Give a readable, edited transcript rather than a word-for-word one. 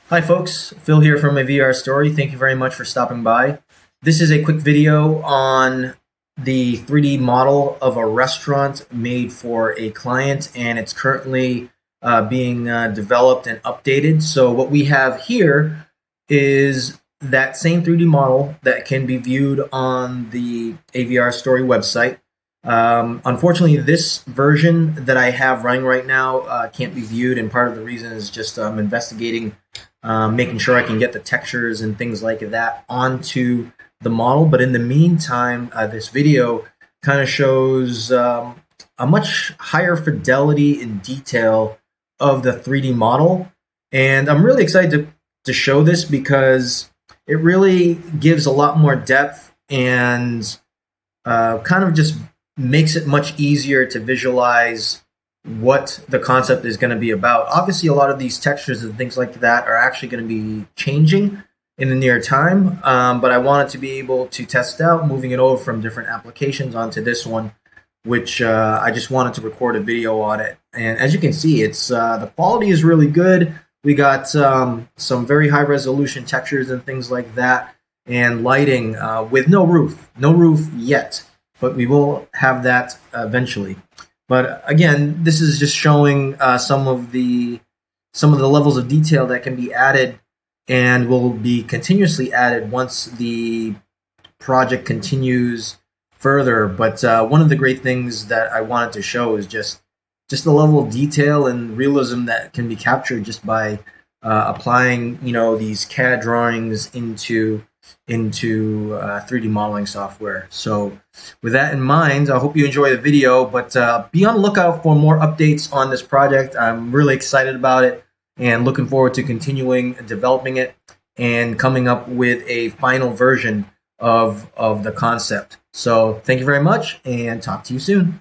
Hi folks, Phil here from My VR Story. Thank you very much for stopping by. This is a quick video on the 3D model of a restaurant made for a client, and it's currently being developed and updated. So what we have here is that same 3D model that can be viewed on the AVR Story website. Unfortunately, this version that I have running right now can't be viewed, and part of the reason is just investigating, making sure I can get the textures and things like that onto the model. But in the meantime, this video kind of shows a much higher fidelity and detail of the 3D model. And I'm really excited to show this because it really gives a lot more depth and kind of just makes it much easier to visualize what the concept is going to be about. Obviously, a lot of these textures and things like that are actually going to be changing in the near time, but I wanted to be able to test out moving it over from different applications onto this one, which I just wanted to record a video on it. And as you can see, it's the quality is really good. We got some very high resolution textures and things like that, and lighting with no roof yet, but we will have that eventually. But again, this is just showing some of the levels of detail that can be added and will be continuously added once the project continues further. But one of the great things that I wanted to show is just the level of detail and realism that can be captured just by applying, these CAD drawings into 3D modeling software. So with that in mind, I hope you enjoy the video, but be on the lookout for more updates on this project. I'm really excited about it and looking forward to continuing developing it and coming up with a final version of the concept. So thank you very much and talk to you soon.